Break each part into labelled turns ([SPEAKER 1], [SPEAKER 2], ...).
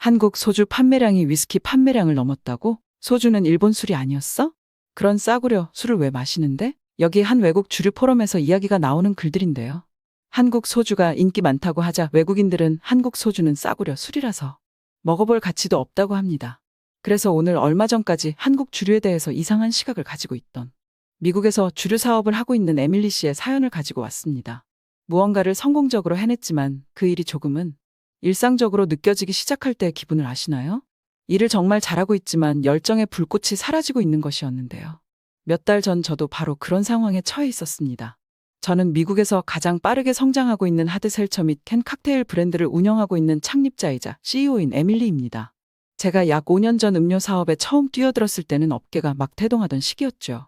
[SPEAKER 1] 한국 소주 판매량이 위스키 판매량을 넘었다고? 소주는 일본 술이 아니었어? 그런 싸구려 술을 왜 마시는데? 여기 한 외국 주류 포럼에서 이야기가 나오는 글들인데요. 한국 소주가 인기 많다고 하자 외국인들은 한국 소주는 싸구려 술이라서 먹어볼 가치도 없다고 합니다. 그래서 오늘 얼마 전까지 한국 주류에 대해서 이상한 시각을 가지고 있던 미국에서 주류 사업을 하고 있는 에밀리 씨의 사연을 가지고 왔습니다. 무언가를 성공적으로 해냈지만 그 일이 조금은 일상적으로 느껴지기 시작할 때의 기분을 아시나요? 일을 정말 잘하고 있지만 열정의 불꽃이 사라지고 있는 것이었는데요. 몇 달 전 저도 바로 그런 상황에 처해 있었습니다. 저는 미국에서 가장 빠르게 성장하고 있는 하드셀처 및 캔 칵테일 브랜드를 운영하고 있는 창립자이자 CEO인 에밀리입니다. 제가 약 5년 전 음료 사업에 처음 뛰어들었을 때는 업계가 막 태동하던 시기였죠.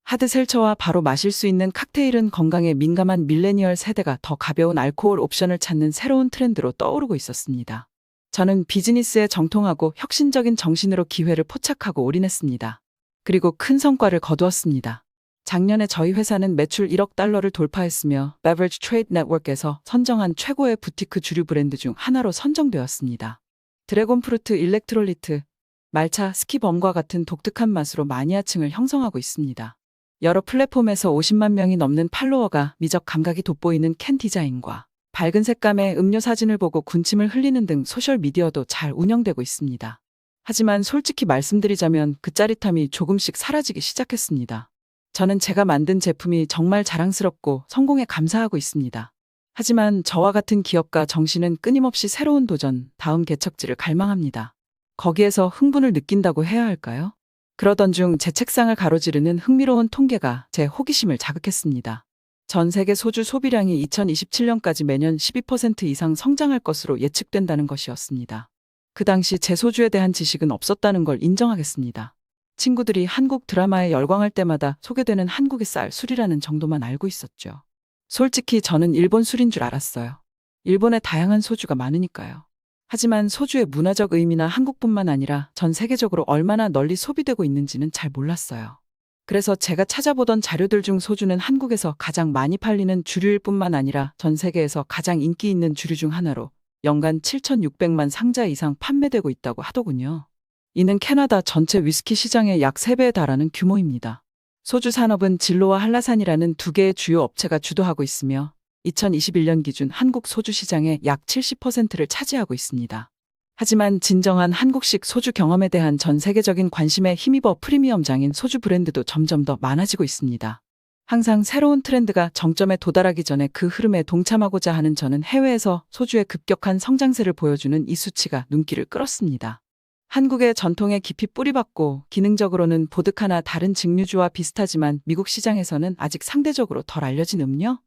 [SPEAKER 1] 하드셀처와 바로 마실 수 있는 칵테일은 건강에 민감한 밀레니얼 세대가 더 가벼운 알코올 옵션을 찾는 새로운 트렌드로 떠오르고 있었습니다. 저는 비즈니스에 정통하고 혁신적인 정신으로 기회를 포착하고 올인했습니다. 그리고 큰 성과를 거두었습니다. 작년에 저희 회사는 매출 1억 달러를 돌파했으며 Beverage Trade Network에서 선정한 최고의 부티크 주류 브랜드 중 하나로 선정되었습니다. 드래곤프루트 일렉트롤리트, 말차, 스키범과 같은 독특한 맛으로 마니아층을 형성하고 있습니다. 여러 플랫폼에서 50만 명이 넘는 팔로워가 미적 감각이 돋보이는 캔 디자인과 밝은 색감의 음료 사진을 보고 군침을 흘리는 등 소셜미디어도 잘 운영되고 있습니다. 하지만 솔직히 말씀드리자면 그 짜릿함이 조금씩 사라지기 시작했습니다. 저는 제가 만든 제품이 정말 자랑스럽고 성공에 감사하고 있습니다. 하지만 저와 같은 기업가 정신은 끊임없이 새로운 도전, 다음 개척지를 갈망합니다. 거기에서 흥분을 느낀다고 해야 할까요? 그러던 중 제 책상을 가로지르는 흥미로운 통계가 제 호기심을 자극했습니다. 전 세계 소주 소비량이 2027년까지 매년 12% 이상 성장할 것으로 예측된다는 것이었습니다. 그 당시 제 소주에 대한 지식은 없었다는 걸 인정하겠습니다. 친구들이 한국 드라마에 열광할 때마다 소개되는 한국의 쌀 술이라는 정도만 알고 있었죠. 솔직히 저는 일본 술인 줄 알았어요. 일본에 다양한 소주가 많으니까요. 하지만 소주의 문화적 의미나 한국뿐만 아니라 전 세계적으로 얼마나 널리 소비되고 있는지는 잘 몰랐어요. 그래서 제가 찾아보던 자료들 중 소주는 한국에서 가장 많이 팔리는 주류일 뿐만 아니라 전 세계에서 가장 인기 있는 주류 중 하나로 연간 7,600만 상자 이상 판매되고 있다고 하더군요. 이는 캐나다 전체 위스키 시장의 약 3배에 달하는 규모입니다. 소주 산업은 진로와 한라산이라는 두 개의 주요 업체가 주도하고 있으며 2021년 기준 한국 소주 시장의 약 70%를 차지하고 있습니다. 하지만 진정한 한국식 소주 경험에 대한 전 세계적인 관심에 힘입어 프리미엄장인 소주 브랜드도 점점 더 많아지고 있습니다. 항상 새로운 트렌드가 정점에 도달하기 전에 그 흐름에 동참하고자 하는 저는 해외에서 소주의 급격한 성장세를 보여주는 이 수치가 눈길을 끌었습니다. 한국의 전통에 깊이 뿌리박고 기능적으로는 보드카나 다른 증류주와 비슷하지만 미국 시장에서는 아직 상대적으로 덜 알려진 음료?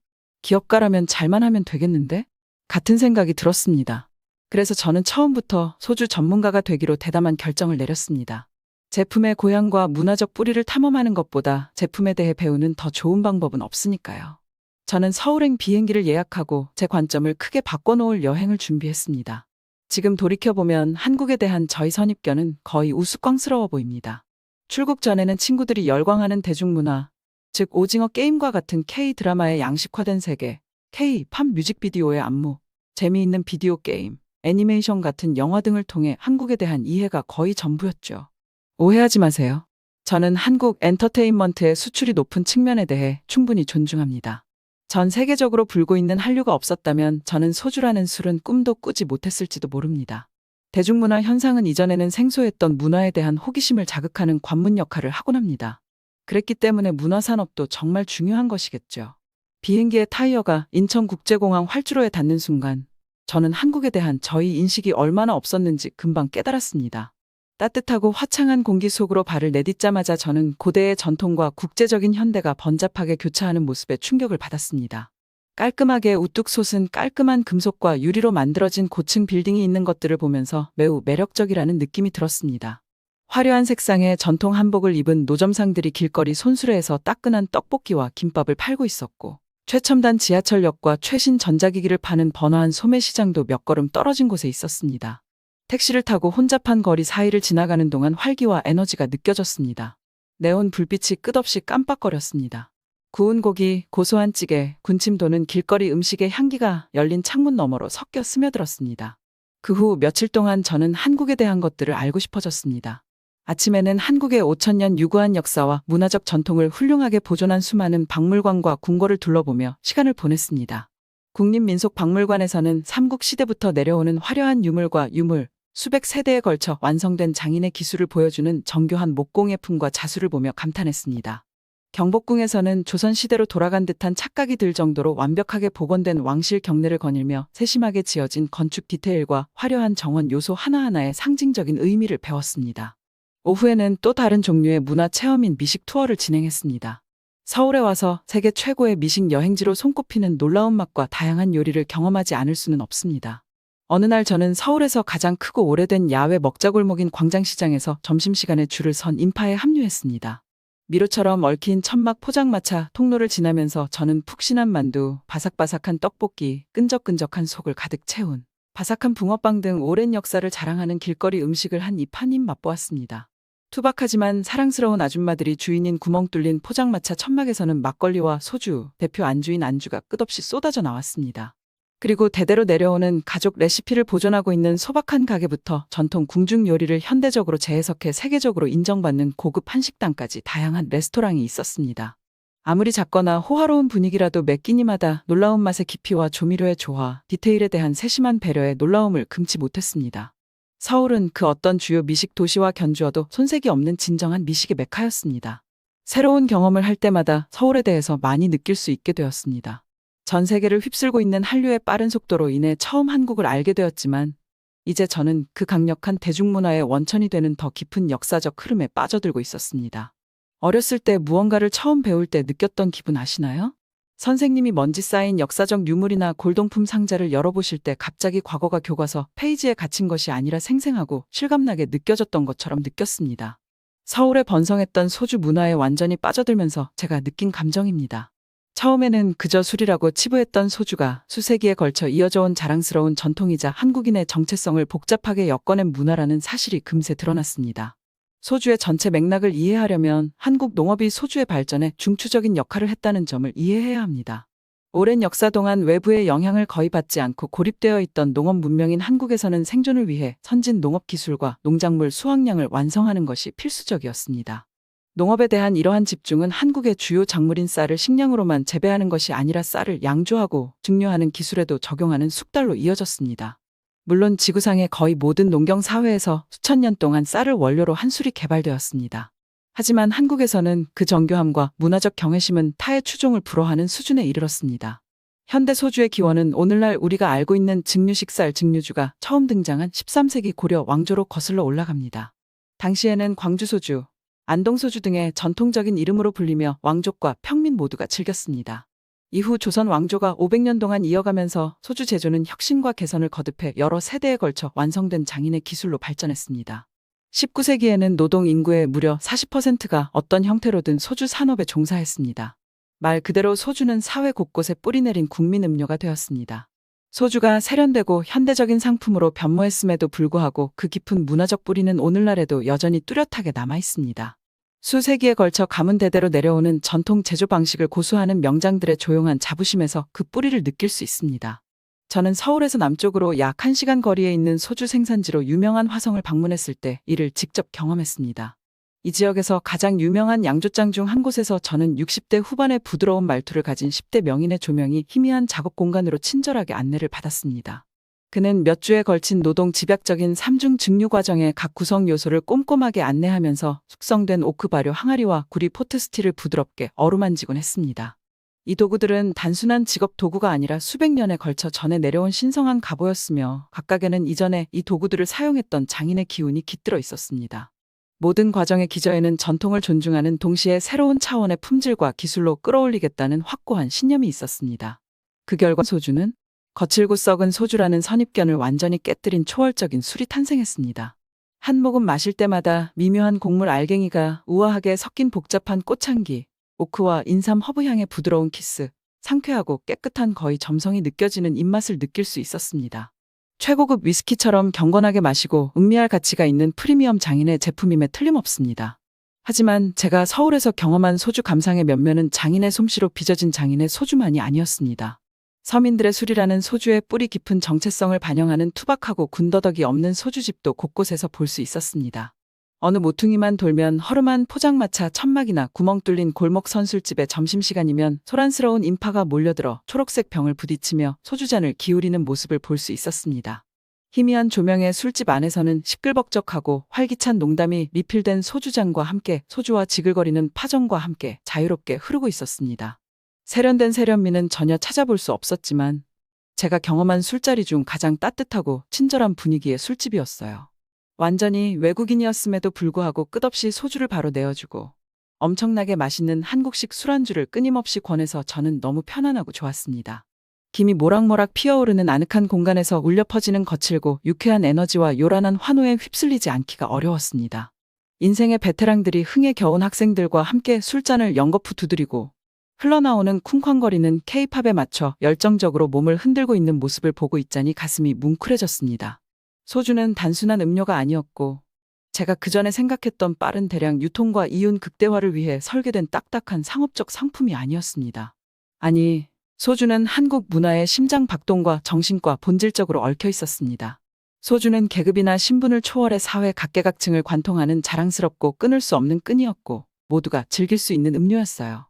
[SPEAKER 1] 기업가라면 잘만 하면 되겠는데? 같은 생각이 들었습니다. 그래서 저는 처음부터 소주 전문가가 되기로 대담한 결정을 내렸습니다. 제품의 고향과 문화적 뿌리를 탐험하는 것보다 제품에 대해 배우는 더 좋은 방법은 없으니까요. 저는 서울행 비행기를 예약하고 제 관점을 크게 바꿔놓을 여행을 준비했습니다. 지금 돌이켜보면 한국에 대한 저희 선입견은 거의 우스꽝스러워 보입니다. 출국 전에는 친구들이 열광하는 대중문화, 즉 오징어 게임과 같은 K-드라마의 양식화된 세계, K-팝 뮤직비디오의 안무, 재미있는 비디오 게임, 애니메이션 같은 영화 등을 통해 한국에 대한 이해가 거의 전부였죠. 오해하지 마세요. 저는 한국 엔터테인먼트의 수출이 높은 측면에 대해 충분히 존중합니다. 전 세계적으로 불고 있는 한류가 없었다면 저는 소주라는 술은 꿈도 꾸지 못했을지도 모릅니다. 대중문화 현상은 이전에는 생소했던 문화에 대한 호기심을 자극하는 관문 역할을 하곤 합니다. 그랬기 때문에 문화산업도 정말 중요한 것이겠죠. 비행기의 타이어가 인천국제공항 활주로에 닿는 순간 저는 한국에 대한 저희 인식이 얼마나 없었는지 금방 깨달았습니다. 따뜻하고 화창한 공기 속으로 발을 내딛자마자 저는 고대의 전통과 국제적인 현대가 번잡하게 교차하는 모습에 충격을 받았습니다. 깔끔하게 우뚝 솟은 깔끔한 금속과 유리로 만들어진 고층 빌딩이 있는 것들을 보면서 매우 매력적이라는 느낌이 들었습니다. 화려한 색상의 전통 한복을 입은 노점상들이 길거리 손수레에서 따끈한 떡볶이와 김밥을 팔고 있었고 최첨단 지하철역과 최신 전자기기를 파는 번화한 소매시장도 몇 걸음 떨어진 곳에 있었습니다. 택시를 타고 혼잡한 거리 사이를 지나가는 동안 활기와 에너지가 느껴졌습니다. 네온 불빛이 끝없이 깜빡거렸습니다. 구운 고기, 고소한 찌개, 군침 도는 길거리 음식의 향기가 열린 창문 너머로 섞여 스며들었습니다. 그 후 며칠 동안 저는 한국에 대한 것들을 알고 싶어졌습니다. 아침에는 한국의 5,000년 유구한 역사와 문화적 전통을 훌륭하게 보존한 수많은 박물관과 궁궐을 둘러보며 시간을 보냈습니다. 국립민속박물관에서는 삼국시대부터 내려오는 화려한 유물과 유물, 수백 세대에 걸쳐 완성된 장인의 기술을 보여주는 정교한 목공예품과 자수를 보며 감탄했습니다. 경복궁에서는 조선시대로 돌아간 듯한 착각이 들 정도로 완벽하게 복원된 왕실 경내를 거닐며 세심하게 지어진 건축 디테일과 화려한 정원 요소 하나하나의 상징적인 의미를 배웠습니다. 오후에는 또 다른 종류의 문화 체험인 미식 투어를 진행했습니다. 서울에 와서 세계 최고의 미식 여행지로 손꼽히는 놀라운 맛과 다양한 요리를 경험하지 않을 수는 없습니다. 어느 날 저는 서울에서 가장 크고 오래된 야외 먹자골목인 광장시장에서 점심시간에 줄을 선 인파에 합류했습니다. 미로처럼 얽힌 천막 포장마차 통로를 지나면서 저는 푹신한 만두, 바삭바삭한 떡볶이, 끈적끈적한 속을 가득 채운 바삭한 붕어빵 등 오랜 역사를 자랑하는 길거리 음식을 한 입 한 입 맛보았습니다. 투박하지만 사랑스러운 아줌마들이 주인인 구멍 뚫린 포장마차 천막에서는 막걸리와 소주, 대표 안주인 안주가 끝없이 쏟아져 나왔습니다. 그리고 대대로 내려오는 가족 레시피를 보존하고 있는 소박한 가게부터 전통 궁중 요리를 현대적으로 재해석해 세계적으로 인정받는 고급 한식당까지 다양한 레스토랑이 있었습니다. 아무리 작거나 호화로운 분위기라도 매 끼니마다 놀라운 맛의 깊이와 조미료의 조화, 디테일에 대한 세심한 배려에 놀라움을 금치 못했습니다. 서울은 그 어떤 주요 미식 도시와 견주어도 손색이 없는 진정한 미식의 메카였습니다. 새로운 경험을 할 때마다 서울에 대해서 많이 느낄 수 있게 되었습니다. 전 세계를 휩쓸고 있는 한류의 빠른 속도로 인해 처음 한국을 알게 되었지만 이제 저는 그 강력한 대중문화의 원천이 되는 더 깊은 역사적 흐름에 빠져들고 있었습니다. 어렸을 때 무언가를 처음 배울 때 느꼈던 기분 아시나요? 선생님이 먼지 쌓인 역사적 유물이나 골동품 상자를 열어보실 때 갑자기 과거가 교과서 페이지에 갇힌 것이 아니라 생생하고 실감나게 느껴졌던 것처럼 느꼈습니다. 서울에 번성했던 소주 문화에 완전히 빠져들면서 제가 느낀 감정입니다. 처음에는 그저 술이라고 치부했던 소주가 수세기에 걸쳐 이어져온 자랑스러운 전통이자 한국인의 정체성을 복잡하게 엮어낸 문화라는 사실이 금세 드러났습니다. 소주의 전체 맥락을 이해하려면 한국 농업이 소주의 발전에 중추적인 역할을 했다는 점을 이해해야 합니다. 오랜 역사 동안 외부의 영향을 거의 받지 않고 고립되어 있던 농업 문명인 한국에서는 생존을 위해 선진 농업 기술과 농작물 수확량을 완성하는 것이 필수적이었습니다. 농업에 대한 이러한 집중은 한국의 주요 작물인 쌀을 식량으로만 재배하는 것이 아니라 쌀을 양조하고 증류하는 기술에도 적용하는 숙달로 이어졌습니다. 물론 지구상의 거의 모든 농경 사회에서 수천 년 동안 쌀을 원료로 한술이 개발되었습니다. 하지만 한국에서는 그 정교함과 문화적 경외심은 타의 추종을 불허하는 수준에 이르렀습니다. 현대 소주의 기원은 오늘날 우리가 알고 있는 증류식 쌀 증류주가 처음 등장한 13세기 고려 왕조로 거슬러 올라갑니다. 당시에는 광주소주, 안동소주 등의 전통적인 이름으로 불리며 왕족과 평민 모두가 즐겼습니다. 이후 조선 왕조가 500년 동안 이어가면서 소주 제조는 혁신과 개선을 거듭해 여러 세대에 걸쳐 완성된 장인의 기술로 발전했습니다. 19세기에는 노동 인구의 무려 40%가 어떤 형태로든 소주 산업에 종사했습니다. 말 그대로 소주는 사회 곳곳에 뿌리내린 국민 음료가 되었습니다. 소주가 세련되고 현대적인 상품으로 변모했음에도 불구하고 그 깊은 문화적 뿌리는 오늘날에도 여전히 뚜렷하게 남아 있습니다. 수세기에 걸쳐 가문 대대로 내려오는 전통 제조 방식을 고수하는 명장들의 조용한 자부심에서 그 뿌리를 느낄 수 있습니다. 저는 서울에서 남쪽으로 약 1시간 거리에 있는 소주 생산지로 유명한 화성을 방문했을 때 이를 직접 경험했습니다. 이 지역에서 가장 유명한 양조장 중 한 곳에서 저는 60대 후반의 부드러운 말투를 가진 10대 명인의 조명이 희미한 작업 공간으로 친절하게 안내를 받았습니다. 그는 몇 주에 걸친 노동 집약적인 3중 증류 과정의 각 구성 요소를 꼼꼼하게 안내하면서 숙성된 오크 발효 항아리와 구리 포트 스틸을 부드럽게 어루만지곤 했습니다. 이 도구들은 단순한 직업 도구가 아니라 수백 년에 걸쳐 전해 내려온 신성한 가보였으며 각각에는 이전에 이 도구들을 사용했던 장인의 기운이 깃들어 있었습니다. 모든 과정의 기저에는 전통을 존중하는 동시에 새로운 차원의 품질과 기술로 끌어올리겠다는 확고한 신념이 있었습니다. 그 결과 소주는 거칠고 썩은 소주라는 선입견을 완전히 깨뜨린 초월적인 술이 탄생했습니다. 한 모금 마실 때마다 미묘한 곡물 알갱이가 우아하게 섞인 복잡한 꽃향기, 오크와 인삼 허브 향의 부드러운 키스, 상쾌하고 깨끗한 거의 점성이 느껴지는 입맛을 느낄 수 있었습니다. 최고급 위스키처럼 경건하게 마시고 음미할 가치가 있는 프리미엄 장인의 제품임에 틀림없습니다. 하지만 제가 서울에서 경험한 소주 감상의 면면은 장인의 솜씨로 빚어진 장인의 소주만이 아니었습니다. 서민들의 술이라는 소주의 뿌리 깊은 정체성을 반영하는 투박하고 군더더기 없는 소주집도 곳곳에서 볼 수 있었습니다. 어느 모퉁이만 돌면 허름한 포장마차 천막이나 구멍 뚫린 골목 선술집의 점심시간이면 소란스러운 인파가 몰려들어 초록색 병을 부딪히며 소주잔을 기울이는 모습을 볼 수 있었습니다. 희미한 조명의 술집 안에서는 시끌벅적하고 활기찬 농담이 리필된 소주잔과 함께 소주와 지글거리는 파전과 함께 자유롭게 흐르고 있었습니다. 세련된 세련미는 전혀 찾아볼 수 없었지만 제가 경험한 술자리 중 가장 따뜻하고 친절한 분위기의 술집이었어요. 완전히 외국인이었음에도 불구하고 끝없이 소주를 바로 내어주고 엄청나게 맛있는 한국식 술안주를 끊임없이 권해서 저는 너무 편안하고 좋았습니다. 김이 모락모락 피어오르는 아늑한 공간에서 울려 퍼지는 거칠고 유쾌한 에너지와 요란한 환호에 휩쓸리지 않기가 어려웠습니다. 인생의 베테랑들이 흥에 겨운 학생들과 함께 술잔을 연거푸 두드리고 흘러나오는 쿵쾅거리는 K-팝에 맞춰 열정적으로 몸을 흔들고 있는 모습을 보고 있자니 가슴이 뭉클해졌습니다. 소주는 단순한 음료가 아니었고 제가 그전에 생각했던 빠른 대량 유통과 이윤 극대화를 위해 설계된 딱딱한 상업적 상품이 아니었습니다. 아니, 소주는 한국 문화의 심장 박동과 정신과 본질적으로 얽혀 있었습니다. 소주는 계급이나 신분을 초월해 사회 각계각층을 관통하는 자랑스럽고 끊을 수 없는 끈이었고 모두가 즐길 수 있는 음료였어요.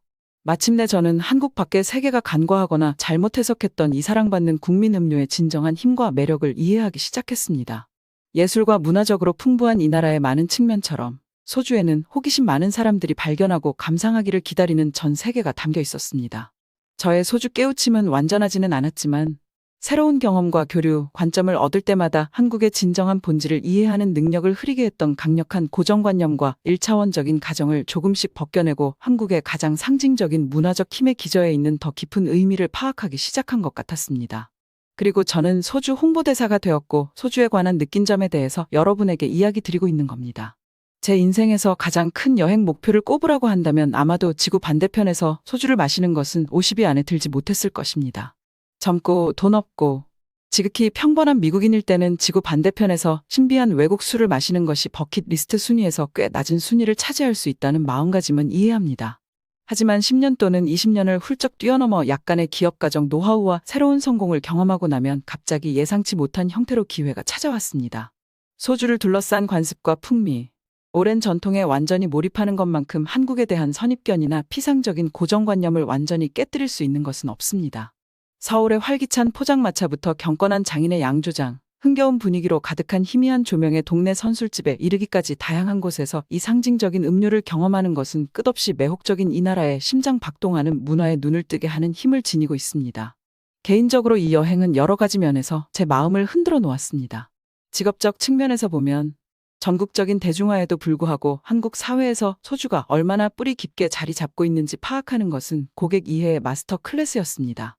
[SPEAKER 1] 마침내 저는 한국 밖의 세계가 간과하거나 잘못 해석했던 이 사랑받는 국민 음료의 진정한 힘과 매력을 이해하기 시작했습니다. 예술과 문화적으로 풍부한 이 나라의 많은 측면처럼 소주에는 호기심 많은 사람들이 발견하고 감상하기를 기다리는 전 세계가 담겨 있었습니다. 저의 소주 깨우침은 완전하지는 않았지만 새로운 경험과 교류, 관점을 얻을 때마다 한국의 진정한 본질을 이해하는 능력을 흐리게 했던 강력한 고정관념과 1차원적인 가정을 조금씩 벗겨내고 한국의 가장 상징적인 문화적 힘의 기저에 있는 더 깊은 의미를 파악하기 시작한 것 같았습니다. 그리고 저는 소주 홍보대사가 되었고 소주에 관한 느낀 점에 대해서 여러분에게 이야기 드리고 있는 겁니다. 제 인생에서 가장 큰 여행 목표를 꼽으라고 한다면 아마도 지구 반대편에서 소주를 마시는 것은 50위 안에 들지 못했을 것입니다. 젊고 돈 없고 지극히 평범한 미국인일 때는 지구 반대편에서 신비한 외국 술을 마시는 것이 버킷리스트 순위에서 꽤 낮은 순위를 차지할 수 있다는 마음가짐은 이해합니다. 하지만 10년 또는 20년을 훌쩍 뛰어넘어 약간의 기업가정 노하우와 새로운 성공을 경험하고 나면 갑자기 예상치 못한 형태로 기회가 찾아왔습니다. 소주를 둘러싼 관습과 풍미, 오랜 전통에 완전히 몰입하는 것만큼 한국에 대한 선입견이나 피상적인 고정관념을 완전히 깨뜨릴 수 있는 것은 없습니다. 서울의 활기찬 포장마차부터 경건한 장인의 양조장, 흥겨운 분위기로 가득한 희미한 조명의 동네 선술집에 이르기까지 다양한 곳에서 이 상징적인 음료를 경험하는 것은 끝없이 매혹적인 이 나라의 심장 박동하는 문화에 눈을 뜨게 하는 힘을 지니고 있습니다. 개인적으로 이 여행은 여러 가지 면에서 제 마음을 흔들어 놓았습니다. 직업적 측면에서 보면 전국적인 대중화에도 불구하고 한국 사회에서 소주가 얼마나 뿌리 깊게 자리 잡고 있는지 파악하는 것은 고객 이해의 마스터 클래스였습니다.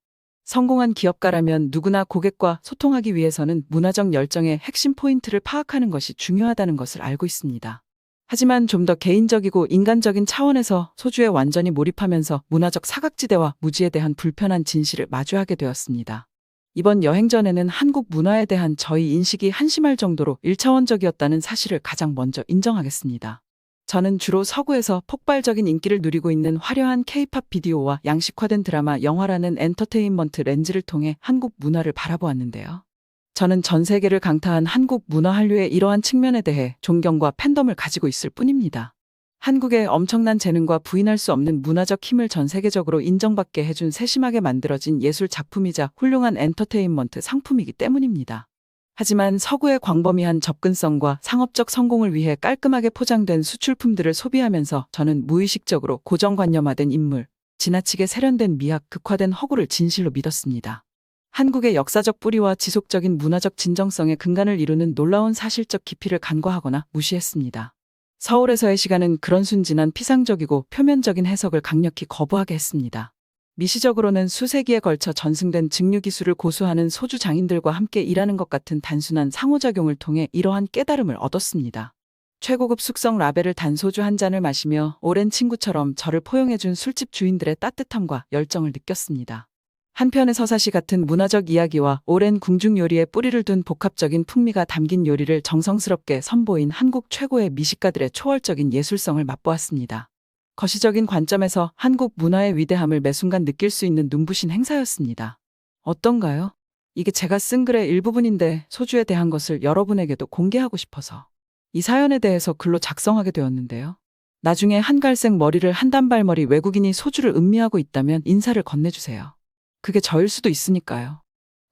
[SPEAKER 1] 성공한 기업가라면 누구나 고객과 소통하기 위해서는 문화적 열정의 핵심 포인트를 파악하는 것이 중요하다는 것을 알고 있습니다. 하지만 좀 더 개인적이고 인간적인 차원에서 소주에 완전히 몰입하면서 문화적 사각지대와 무지에 대한 불편한 진실을 마주하게 되었습니다. 이번 여행 전에는 한국 문화에 대한 저희 인식이 한심할 정도로 1차원적이었다는 사실을 가장 먼저 인정하겠습니다. 저는 주로 서구에서 폭발적인 인기를 누리고 있는 화려한 K-팝 비디오와 양식화된 드라마, 영화라는 엔터테인먼트 렌즈를 통해 한국 문화를 바라보았는데요. 저는 전 세계를 강타한 한국 문화 한류의 이러한 측면에 대해 존경과 팬덤을 가지고 있을 뿐입니다. 한국의 엄청난 재능과 부인할 수 없는 문화적 힘을 전 세계적으로 인정받게 해준 세심하게 만들어진 예술 작품이자 훌륭한 엔터테인먼트 상품이기 때문입니다. 하지만 서구의 광범위한 접근성과 상업적 성공을 위해 깔끔하게 포장된 수출품들을 소비하면서 저는 무의식적으로 고정관념화된 인물, 지나치게 세련된 미학, 극화된 허구를 진실로 믿었습니다. 한국의 역사적 뿌리와 지속적인 문화적 진정성의 근간을 이루는 놀라운 사실적 깊이를 간과하거나 무시했습니다. 서울에서의 시간은 그런 순진한 피상적이고 표면적인 해석을 강력히 거부하게 했습니다. 미시적으로는 수세기에 걸쳐 전승된 증류기술을 고수하는 소주 장인들과 함께 일하는 것 같은 단순한 상호작용을 통해 이러한 깨달음을 얻었습니다. 최고급 숙성 라벨을 단 소주 한 잔을 마시며 오랜 친구처럼 저를 포용해준 술집 주인들의 따뜻함과 열정을 느꼈습니다. 한편의 서사시 같은 문화적 이야기와 오랜 궁중 요리에 뿌리를 둔 복합적인 풍미가 담긴 요리를 정성스럽게 선보인 한국 최고의 미식가들의 초월적인 예술성을 맛보았습니다. 거시적인 관점에서 한국 문화의 위대함을 매 순간 느낄 수 있는 눈부신 행사였습니다. 어떤가요? 이게 제가 쓴 글의 일부분인데 소주에 대한 것을 여러분에게도 공개하고 싶어서 이 사연에 대해서 글로 작성하게 되었는데요. 나중에 한갈색 머리를 한 단발머리 외국인이 소주를 음미하고 있다면 인사를 건네주세요. 그게 저일 수도 있으니까요.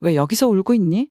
[SPEAKER 1] 왜 여기서 울고 있니?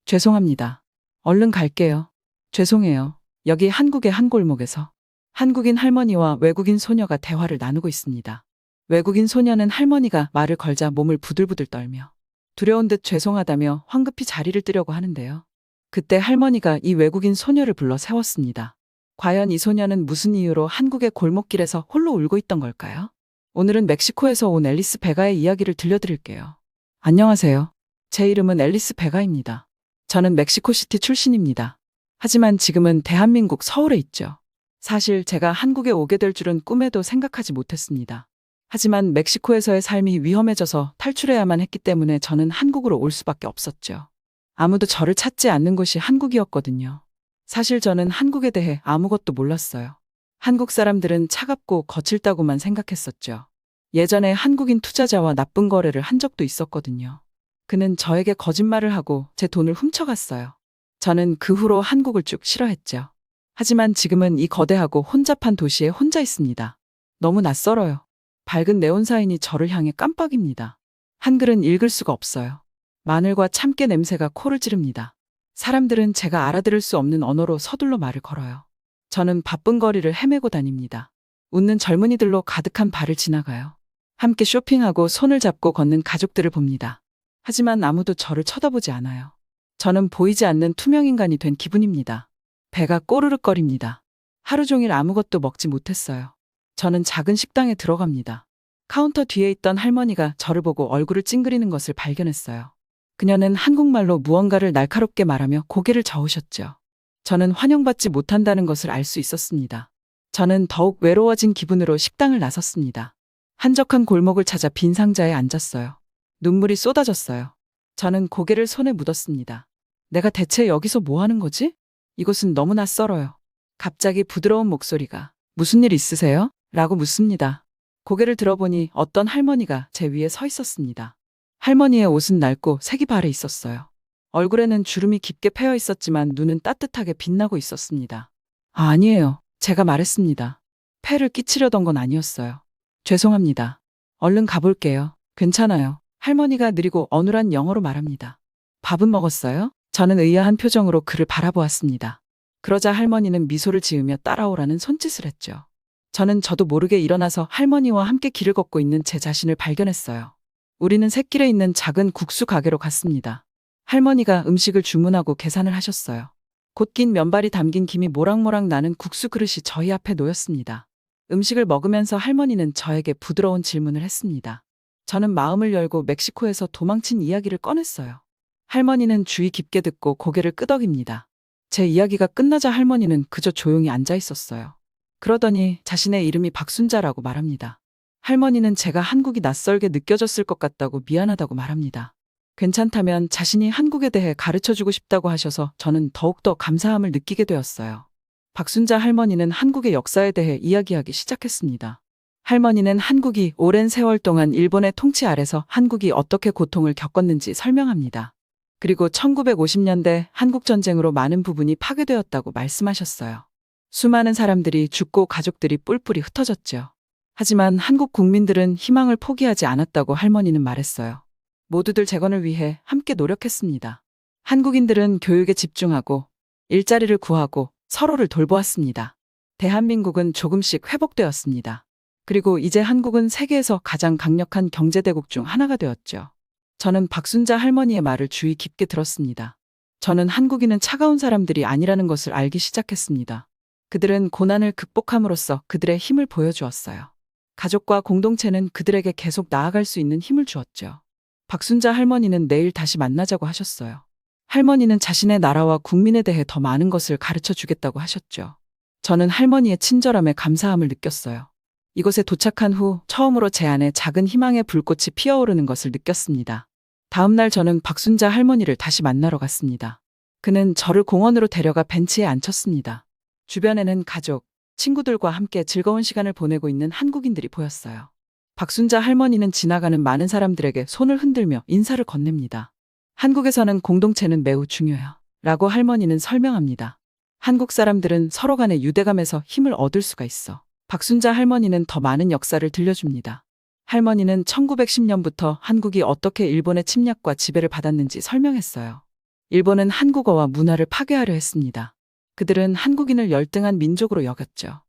[SPEAKER 1] 죄송합니다. 얼른 갈게요. 죄송해요. 여기 한국의 한 골목에서 한국인 할머니와 외국인 소녀가 대화를 나누고 있습니다. 외국인 소녀는 할머니가 말을 걸자 몸을 부들부들 떨며 두려운 듯 죄송하다며 황급히 자리를 뜨려고 하는데요. 그때 할머니가 이 외국인 소녀를 불러 세웠습니다. 과연 이 소녀는 무슨 이유로 한국의 골목길에서 홀로 울고 있던 걸까요? 오늘은 멕시코에서 온 앨리스 베가의 이야기를 들려드릴게요. 안녕하세요. 제 이름은 앨리스 베가입니다. 저는 멕시코시티 출신입니다. 하지만 지금은 대한민국 서울에 있죠. 사실 제가 한국에 오게 될 줄은 꿈에도 생각하지 못했습니다. 하지만 멕시코에서의 삶이 위험해져서 탈출해야만 했기 때문에 저는 한국으로 올 수밖에 없었죠. 아무도 저를 찾지 않는 곳이 한국이었거든요. 사실 저는 한국에 대해 아무것도 몰랐어요. 한국 사람들은 차갑고 거칠다고만 생각했었죠. 예전에 한국인 투자자와 나쁜 거래를 한 적도 있었거든요. 그는 저에게 거짓말을 하고 제 돈을 훔쳐갔어요. 저는 그 후로 한국을 쭉 싫어했죠. 하지만 지금은 이 거대하고 혼잡한 도시에 혼자 있습니다. 너무 낯설어요. 밝은 네온사인이 저를 향해 깜빡입니다. 한글은 읽을 수가 없어요. 마늘과 참깨 냄새가 코를 찌릅니다. 사람들은 제가 알아들을 수 없는 언어로 서둘러 말을 걸어요. 저는 바쁜 거리를 헤매고 다닙니다. 웃는 젊은이들로 가득한 발을 지나가요. 함께 쇼핑하고 손을 잡고 걷는 가족들을 봅니다. 하지만 아무도 저를 쳐다보지 않아요. 저는 보이지 않는 투명인간이 된 기분입니다. 배가 꼬르륵거립니다. 하루 종일 아무것도 먹지 못했어요. 저는 작은 식당에 들어갑니다. 카운터 뒤에 있던 할머니가 저를 보고 얼굴을 찡그리는 것을 발견했어요. 그녀는 한국말로 무언가를 날카롭게 말하며 고개를 저으셨죠. 저는 환영받지 못한다는 것을 알 수 있었습니다. 저는 더욱 외로워진 기분으로 식당을 나섰습니다. 한적한 골목을 찾아 빈 상자에 앉았어요. 눈물이 쏟아졌어요. 저는 고개를 손에 묻었습니다. 내가 대체 여기서 뭐 하는 거지? 이곳은 너무 낯설어요. 갑자기 부드러운 목소리가 무슨 일 있으세요? 라고 묻습니다. 고개를 들어보니 어떤 할머니가 제 위에 서 있었습니다. 할머니의 옷은 낡고 색이 발해 있었어요. 얼굴에는 주름이 깊게 패여 있었지만 눈은 따뜻하게 빛나고 있었습니다. 아니에요. 제가 말했습니다. 폐를 끼치려던 건 아니었어요. 죄송합니다. 얼른 가볼게요. 괜찮아요. 할머니가 느리고 어눌한 영어로 말합니다. 밥은 먹었어요? 저는 의아한 표정으로 그를 바라보았습니다. 그러자 할머니는 미소를 지으며 따라오라는 손짓을 했죠. 저도 모르게 일어나서 할머니와 함께 길을 걷고 있는 제 자신을 발견했어요. 우리는 샛길에 있는 작은 국수 가게로 갔습니다. 할머니가 음식을 주문하고 계산을 하셨어요. 곧 긴 면발이 담긴 김이 모락모락 나는 국수 그릇이 저희 앞에 놓였습니다. 음식을 먹으면서 할머니는 저에게 부드러운 질문을 했습니다. 저는 마음을 열고 멕시코에서 도망친 이야기를 꺼냈어요. 할머니는 주의 깊게 듣고 고개를 끄덕입니다. 제 이야기가 끝나자 할머니는 그저 조용히 앉아 있었어요. 그러더니 자신의 이름이 박순자라고 말합니다. 할머니는 제가 한국이 낯설게 느껴졌을 것 같다고 미안하다고 말합니다. 괜찮다면 자신이 한국에 대해 가르쳐주고 싶다고 하셔서 저는 더욱더 감사함을 느끼게 되었어요. 박순자 할머니는 한국의 역사에 대해 이야기하기 시작했습니다. 할머니는 한국이 오랜 세월 동안 일본의 통치 아래서 한국이 어떻게 고통을 겪었는지 설명합니다. 그리고 1950년대 한국전쟁으로 많은 부분이 파괴되었다고 말씀하셨어요. 수많은 사람들이 죽고 가족들이 뿔뿔이 흩어졌죠. 하지만 한국 국민들은 희망을 포기하지 않았다고 할머니는 말했어요. 모두들 재건을 위해 함께 노력했습니다. 한국인들은 교육에 집중하고 일자리를 구하고 서로를 돌보았습니다. 대한민국은 조금씩 회복되었습니다. 그리고 이제 한국은 세계에서 가장 강력한 경제대국 중 하나가 되었죠. 저는 박순자 할머니의 말을 주의 깊게 들었습니다. 저는 한국인은 차가운 사람들이 아니라는 것을 알기 시작했습니다. 그들은 고난을 극복함으로써 그들의 힘을 보여주었어요. 가족과 공동체는 그들에게 계속 나아갈 수 있는 힘을 주었죠. 박순자 할머니는 내일 다시 만나자고 하셨어요. 할머니는 자신의 나라와 국민에 대해 더 많은 것을 가르쳐 주겠다고 하셨죠. 저는 할머니의 친절함에 감사함을 느꼈어요. 이곳에 도착한 후 처음으로 제 안에 작은 희망의 불꽃이 피어오르는 것을 느꼈습니다. 다음 날 저는 박순자 할머니를 다시 만나러 갔습니다. 그는 저를 공원으로 데려가 벤치에 앉혔습니다. 주변에는 가족, 친구들과 함께 즐거운 시간을 보내고 있는 한국인들이 보였어요. 박순자 할머니는 지나가는 많은 사람들에게 손을 흔들며 인사를 건넵니다. 한국에서는 공동체는 매우 중요해요. 라고 할머니는 설명합니다. 한국 사람들은 서로 간의 유대감에서 힘을 얻을 수가 있어. 박순자 할머니는 더 많은 역사를 들려줍니다. 할머니는 1910년부터 한국이 어떻게 일본의 침략과 지배를 받았는지 설명했어요. 일본은 한국어와 문화를 파괴하려 했습니다. 그들은 한국인을 열등한 민족으로 여겼죠.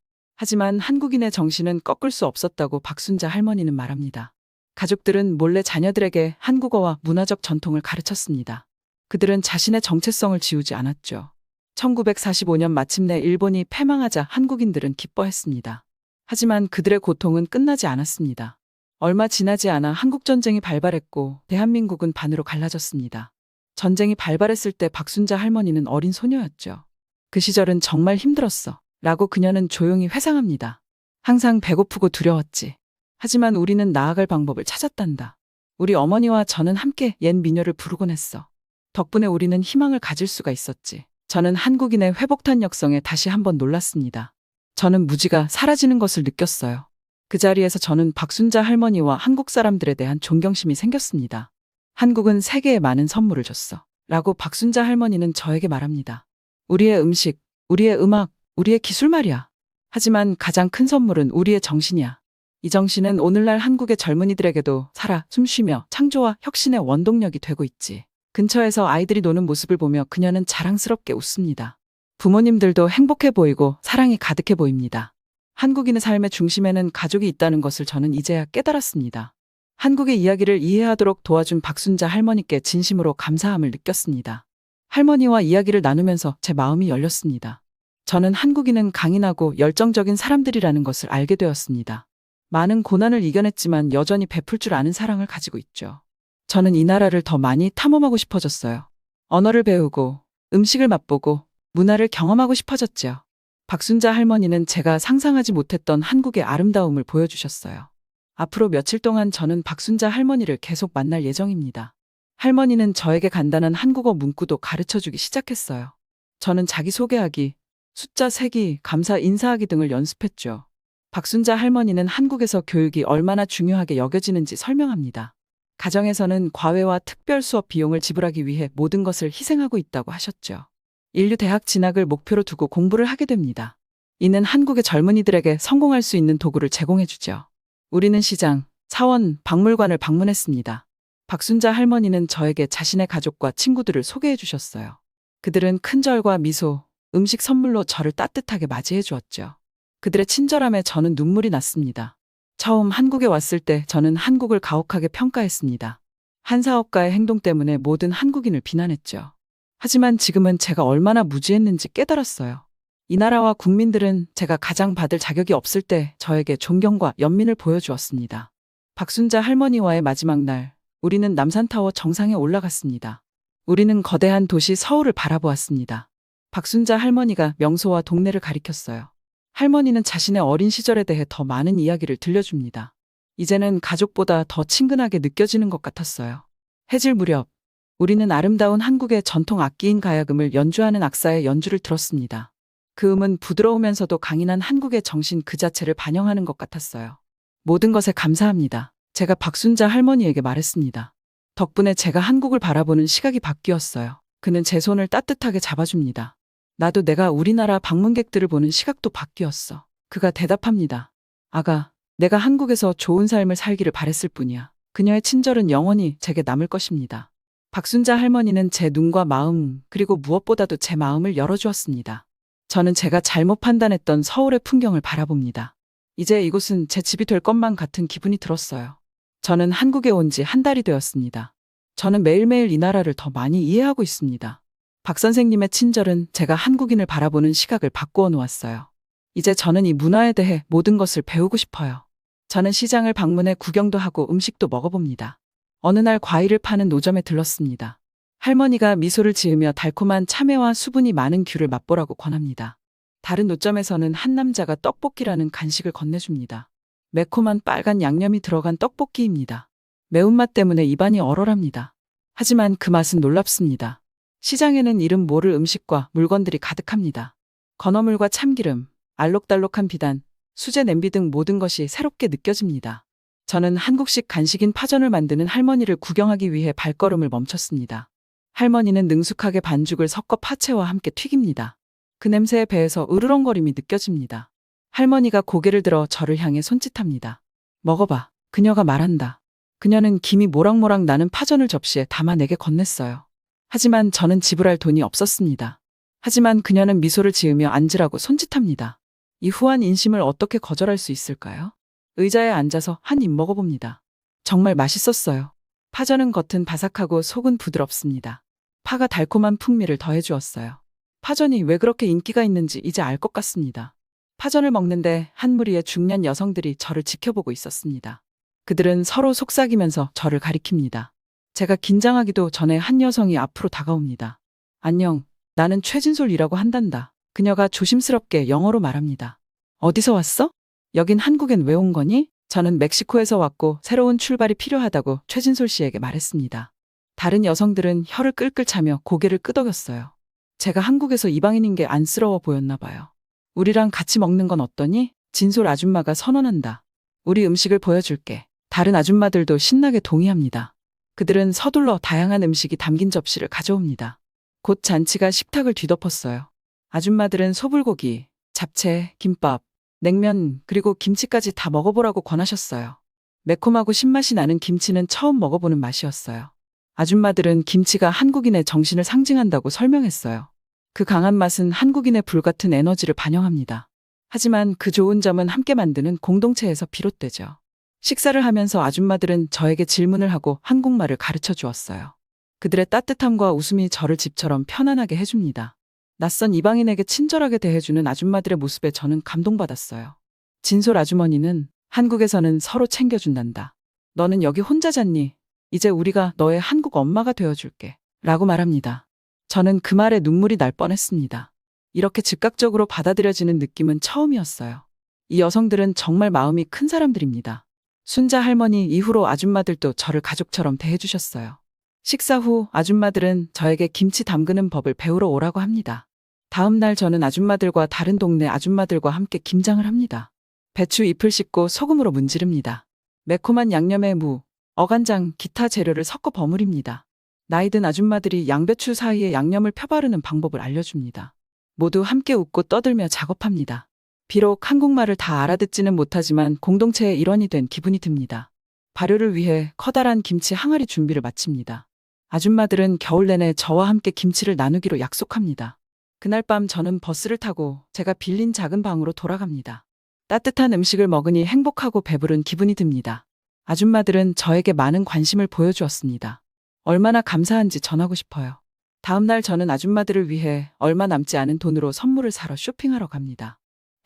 [SPEAKER 1] 하지만 한국인의 정신은 꺾을 수 없었다고 박순자 할머니는 말합니다. 가족들은 몰래 자녀들에게 한국어와 문화적 전통을 가르쳤습니다. 그들은 자신의 정체성을 지우지 않았죠. 1945년 마침내 일본이 패망하자 한국인들은 기뻐했습니다. 하지만 그들의 고통은 끝나지 않았습니다. 얼마 지나지 않아 한국전쟁이 발발했고 대한민국은 반으로 갈라졌습니다. 전쟁이 발발했을 때 박순자 할머니는 어린 소녀였죠. 그 시절은 정말 힘들었어. 라고 그녀는 조용히 회상합니다. 항상 배고프고 두려웠지. 하지만 우리는 나아갈 방법을 찾았단다. 우리 어머니와 저는 함께 옛 민요를 부르곤 했어. 덕분에 우리는 희망을 가질 수가 있었지. 저는 한국인의 회복탄 역성에 다시 한번 놀랐습니다. 저는 무지가 사라지는 것을 느꼈어요. 그 자리에서 저는 박순자 할머니와 한국 사람들에 대한 존경심이 생겼습니다. 한국은 세계에 많은 선물을 줬어. 라고 박순자 할머니는 저에게 말합니다. 우리의 음식, 우리의 음악, 우리의 기술 말이야. 하지만 가장 큰 선물은 우리의 정신이야. 이 정신은 오늘날 한국의 젊은이들에게도 살아 숨쉬며 창조와 혁신의 원동력이 되고 있지. 근처에서 아이들이 노는 모습을 보며 그녀는 자랑스럽게 웃습니다. 부모님들도 행복해 보이고 사랑이 가득해 보입니다. 한국인의 삶의 중심에는 가족이 있다는 것을 저는 이제야 깨달았습니다. 한국의 이야기를 이해하도록 도와준 박순자 할머니께 진심으로 감사함을 느꼈습니다. 할머니와 이야기를 나누면서 제 마음이 열렸습니다. 저는 한국인은 강인하고 열정적인 사람들이라는 것을 알게 되었습니다. 많은 고난을 이겨냈지만 여전히 베풀 줄 아는 사랑을 가지고 있죠. 저는 이 나라를 더 많이 탐험하고 싶어졌어요. 언어를 배우고 음식을 맛보고 문화를 경험하고 싶어졌죠. 박순자 할머니는 제가 상상하지 못했던 한국의 아름다움을 보여주셨어요. 앞으로 며칠 동안 저는 박순자 할머니를 계속 만날 예정입니다. 할머니는 저에게 간단한 한국어 문구도 가르쳐주기 시작했어요. 저는 자기소개하기, 숫자 세기, 감사 인사하기 등을 연습했죠. 박순자 할머니는 한국에서 교육이 얼마나 중요하게 여겨지는지 설명합니다. 가정에서는 과외와 특별 수업 비용을 지불하기 위해 모든 것을 희생하고 있다고 하셨죠. 인류 대학 진학을 목표로 두고 공부를 하게 됩니다. 이는 한국의 젊은이들에게 성공할 수 있는 도구를 제공해주죠. 우리는 시장, 사원, 박물관을 방문했습니다. 박순자 할머니는 저에게 자신의 가족과 친구들을 소개해 주셨어요. 그들은 큰 절과 미소, 음식 선물로 저를 따뜻하게 맞이해 주었죠. 그들의 친절함에 저는 눈물이 났습니다. 처음 한국에 왔을 때 저는 한국을 가혹하게 평가했습니다. 한 사업가의 행동 때문에 모든 한국인을 비난했죠. 하지만 지금은 제가 얼마나 무지했는지 깨달았어요. 이 나라와 국민들은 제가 가장 받을 자격이 없을 때 저에게 존경과 연민을 보여주었습니다. 박순자 할머니와의 마지막 날, 우리는 남산타워 정상에 올라갔습니다. 우리는 거대한 도시 서울을 바라보았습니다. 박순자 할머니가 명소와 동네를 가리켰어요. 할머니는 자신의 어린 시절에 대해 더 많은 이야기를 들려줍니다. 이제는 가족보다 더 친근하게 느껴지는 것 같았어요. 해질 무렵, 우리는 아름다운 한국의 전통 악기인 가야금을 연주하는 악사의 연주를 들었습니다. 그 음은 부드러우면서도 강인한 한국의 정신 그 자체를 반영하는 것 같았어요. 모든 것에 감사합니다. 제가 박순자 할머니에게 말했습니다. 덕분에 제가 한국을 바라보는 시각이 바뀌었어요. 그는 제 손을 따뜻하게 잡아줍니다. 나도 내가 우리나라 방문객들을 보는 시각도 바뀌었어. 그가 대답합니다. 아가, 내가 한국에서 좋은 삶을 살기를 바랬을 뿐이야. 그녀의 친절은 영원히 제게 남을 것입니다. 박순자 할머니는 제 눈과 마음, 그리고 무엇보다도 제 마음을 열어주었습니다. 저는 제가 잘못 판단했던 서울의 풍경을 바라봅니다. 이제 이곳은 제 집이 될 것만 같은 기분이 들었어요. 저는 한국에 온 지 한 달이 되었습니다. 저는 매일매일 이 나라를 더 많이 이해하고 있습니다. 박 선생님의 친절은 제가 한국인을 바라보는 시각을 바꾸어 놓았어요. 이제 저는 이 문화에 대해 모든 것을 배우고 싶어요. 저는 시장을 방문해 구경도 하고 음식도 먹어봅니다. 어느 날 과일을 파는 노점에 들렀습니다. 할머니가 미소를 지으며 달콤한 참외와 수분이 많은 귤을 맛보라고 권합니다. 다른 노점에서는 한 남자가 떡볶이라는 간식을 건네줍니다. 매콤한 빨간 양념이 들어간 떡볶이입니다. 매운맛 때문에 입안이 얼얼합니다. 하지만 그 맛은 놀랍습니다. 시장에는 이름 모를 음식과 물건들이 가득합니다. 건어물과 참기름, 알록달록한 비단, 수제 냄비 등 모든 것이 새롭게 느껴집니다. 저는 한국식 간식인 파전을 만드는 할머니를 구경하기 위해 발걸음을 멈췄습니다. 할머니는 능숙하게 반죽을 섞어 파채와 함께 튀깁니다. 그 냄새에 배에서 으르렁거림이 느껴집니다. 할머니가 고개를 들어 저를 향해 손짓합니다. 먹어봐. 그녀가 말한다. 그녀는 김이 모락모락 나는 파전을 접시에 담아 내게 건넸어요. 하지만 저는 지불할 돈이 없었습니다. 하지만 그녀는 미소를 지으며 앉으라고 손짓합니다. 이 후한 인심을 어떻게 거절할 수 있을까요? 의자에 앉아서 한 입 먹어봅니다. 정말 맛있었어요. 파전은 겉은 바삭하고 속은 부드럽습니다. 파가 달콤한 풍미를 더해주었어요. 파전이 왜 그렇게 인기가 있는지 이제 알 것 같습니다. 파전을 먹는데 한 무리의 중년 여성들이 저를 지켜보고 있었습니다. 그들은 서로 속삭이면서 저를 가리킵니다. 제가 긴장하기도 전에 한 여성이 앞으로 다가옵니다. 안녕, 나는 최진솔이라고 한단다. 그녀가 조심스럽게 영어로 말합니다. 어디서 왔어? 여긴 한국엔 왜 온 거니? 저는 멕시코에서 왔고 새로운 출발이 필요하다고 최진솔 씨에게 말했습니다. 다른 여성들은 혀를 끌끌 차며 고개를 끄덕였어요. 제가 한국에서 이방인인 게 안쓰러워 보였나 봐요. 우리랑 같이 먹는 건 어떠니? 진솔 아줌마가 선언한다. 우리 음식을 보여줄게. 다른 아줌마들도 신나게 동의합니다. 그들은 서둘러 다양한 음식이 담긴 접시를 가져옵니다. 곧 잔치가 식탁을 뒤덮었어요. 아줌마들은 소불고기, 잡채, 김밥, 냉면, 그리고 김치까지 다 먹어보라고 권하셨어요. 매콤하고 신맛이 나는 김치는 처음 먹어보는 맛이었어요. 아줌마들은 김치가 한국인의 정신을 상징한다고 설명했어요. 그 강한 맛은 한국인의 불같은 에너지를 반영합니다. 하지만 그 좋은 점은 함께 만드는 공동체에서 비롯되죠. 식사를 하면서 아줌마들은 저에게 질문을 하고 한국말을 가르쳐 주었어요. 그들의 따뜻함과 웃음이 저를 집처럼 편안하게 해줍니다. 낯선 이방인에게 친절하게 대해주는 아줌마들의 모습에 저는 감동받았어요. 진솔 아주머니는 한국에서는 서로 챙겨준단다. 너는 여기 혼자 잤니? 이제 우리가 너의 한국 엄마가 되어줄게. 라고 말합니다. 저는 그 말에 눈물이 날 뻔했습니다. 이렇게 즉각적으로 받아들여지는 느낌은 처음이었어요. 이 여성들은 정말 마음이 큰 사람들입니다. 순자 할머니 이후로 아줌마들도 저를 가족처럼 대해주셨어요. 식사 후 아줌마들은 저에게 김치 담그는 법을 배우러 오라고 합니다. 다음 날 저는 아줌마들과 다른 동네 아줌마들과 함께 김장을 합니다. 배추 잎을 씻고 소금으로 문지릅니다. 매콤한 양념에 무, 어간장, 기타 재료를 섞어 버무립니다. 나이든 아줌마들이 양배추 사이에 양념을 펴바르는 방법을 알려줍니다. 모두 함께 웃고 떠들며 작업합니다. 비록 한국말을 다 알아듣지는 못하지만 공동체의 일원이 된 기분이 듭니다. 발효를 위해 커다란 김치 항아리 준비를 마칩니다. 아줌마들은 겨울 내내 저와 함께 김치를 나누기로 약속합니다. 그날 밤 저는 버스를 타고 제가 빌린 작은 방으로 돌아갑니다. 따뜻한 음식을 먹으니 행복하고 배부른 기분이 듭니다. 아줌마들은 저에게 많은 관심을 보여주었습니다. 얼마나 감사한지 전하고 싶어요. 다음 날 저는 아줌마들을 위해 얼마 남지 않은 돈으로 선물을 사러 쇼핑하러 갑니다.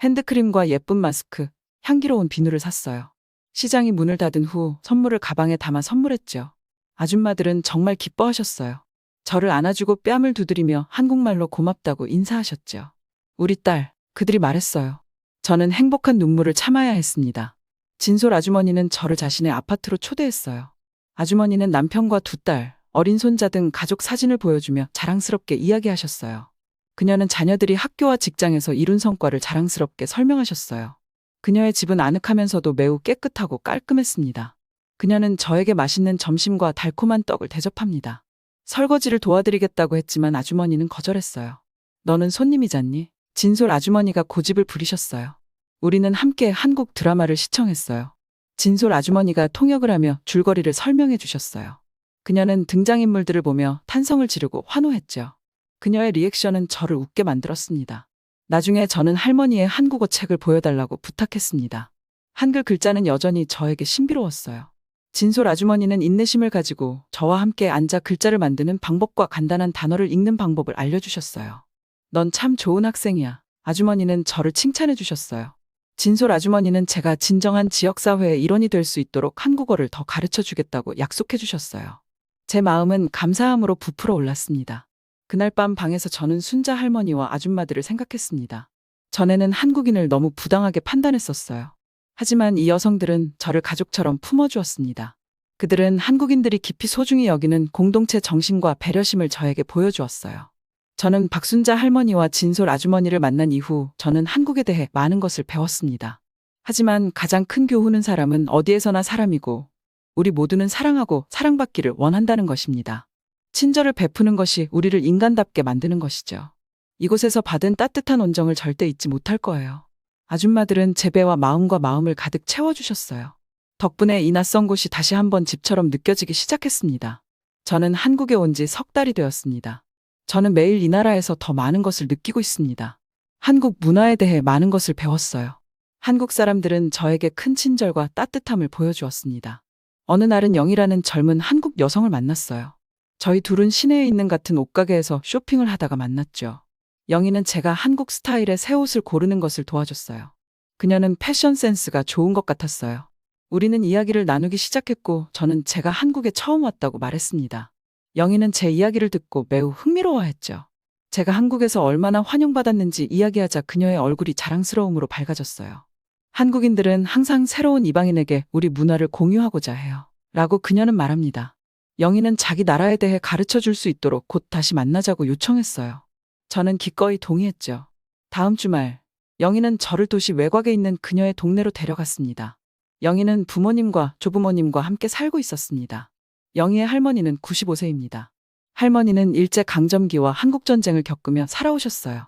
[SPEAKER 1] 핸드크림과 예쁜 마스크, 향기로운 비누를 샀어요. 시장이 문을 닫은 후 선물을 가방에 담아 선물했죠. 아줌마들은 정말 기뻐하셨어요. 저를 안아주고 뺨을 두드리며 한국말로 고맙다고 인사하셨죠. 우리 딸, 그들이 말했어요. 저는 행복한 눈물을 참아야 했습니다. 진솔 아주머니는 저를 자신의 아파트로 초대했어요. 아주머니는 남편과 두 딸, 어린 손자 등 가족 사진을 보여주며 자랑스럽게 이야기하셨어요. 그녀는 자녀들이 학교와 직장에서 이룬 성과를 자랑스럽게 설명하셨어요. 그녀의 집은 아늑하면서도 매우 깨끗하고 깔끔했습니다. 그녀는 저에게 맛있는 점심과 달콤한 떡을 대접합니다. 설거지를 도와드리겠다고 했지만 아주머니는 거절했어요. 너는 손님이잖니? 진솔 아주머니가 고집을 부리셨어요. 우리는 함께 한국 드라마를 시청했어요. 진솔 아주머니가 통역을 하며 줄거리를 설명해 주셨어요. 그녀는 등장인물들을 보며 탄성을 지르고 환호했죠. 그녀의 리액션은 저를 웃게 만들었습니다. 나중에 저는 할머니의 한국어 책을 보여달라고 부탁했습니다. 한글 글자는 여전히 저에게 신비로웠어요. 진솔 아주머니는 인내심을 가지고 저와 함께 앉아 글자를 만드는 방법과 간단한 단어를 읽는 방법을 알려주셨어요. 넌 참 좋은 학생이야. 아주머니는 저를 칭찬해 주셨어요. 진솔 아주머니는 제가 진정한 지역사회의 일원이 될 수 있도록 한국어를 더 가르쳐 주겠다고 약속해 주셨어요. 제 마음은 감사함으로 부풀어 올랐습니다. 그날 밤 방에서 저는 순자 할머니와 아줌마들을 생각했습니다. 전에는 한국인을 너무 부당하게 판단했었어요. 하지만 이 여성들은 저를 가족처럼 품어주었습니다. 그들은 한국인들이 깊이 소중히 여기는 공동체 정신과 배려심을 저에게 보여주었어요. 저는 박순자 할머니와 진솔 아주머니를 만난 이후 저는 한국에 대해 많은 것을 배웠습니다. 하지만 가장 큰 교훈은 사람은 어디에서나 사람이고 우리 모두는 사랑하고 사랑받기를 원한다는 것입니다. 친절을 베푸는 것이 우리를 인간답게 만드는 것이죠. 이곳에서 받은 따뜻한 온정을 절대 잊지 못할 거예요. 아줌마들은 제 배와 마음과 마음을 가득 채워주셨어요. 덕분에 이 낯선 곳이 다시 한번 집처럼 느껴지기 시작했습니다. 저는 한국에 온 지 석 달이 되었습니다. 저는 매일 이 나라에서 더 많은 것을 느끼고 있습니다. 한국 문화에 대해 많은 것을 배웠어요. 한국 사람들은 저에게 큰 친절과 따뜻함을 보여주었습니다. 어느 날은 영이라는 젊은 한국 여성을 만났어요. 저희 둘은 시내에 있는 같은 옷가게에서 쇼핑을 하다가 만났죠. 영희는 제가 한국 스타일의 새 옷을 고르는 것을 도와줬어요. 그녀는 패션 센스가 좋은 것 같았어요. 우리는 이야기를 나누기 시작했고 저는 제가 한국에 처음 왔다고 말했습니다. 영희는 제 이야기를 듣고 매우 흥미로워했죠. 제가 한국에서 얼마나 환영받았는지 이야기하자 그녀의 얼굴이 자랑스러움으로 밝아졌어요. 한국인들은 항상 새로운 이방인에게 우리 문화를 공유하고자 해요. 라고 그녀는 말합니다. 영희는 자기 나라에 대해 가르쳐 줄 수 있도록 곧 다시 만나자고 요청했어요. 저는 기꺼이 동의했죠. 다음 주말, 영희는 저를 도시 외곽에 있는 그녀의 동네로 데려갔습니다. 영희는 부모님과 조부모님과 함께 살고 있었습니다. 영희의 할머니는 95세입니다. 할머니는 일제강점기와 한국전쟁을 겪으며 살아오셨어요.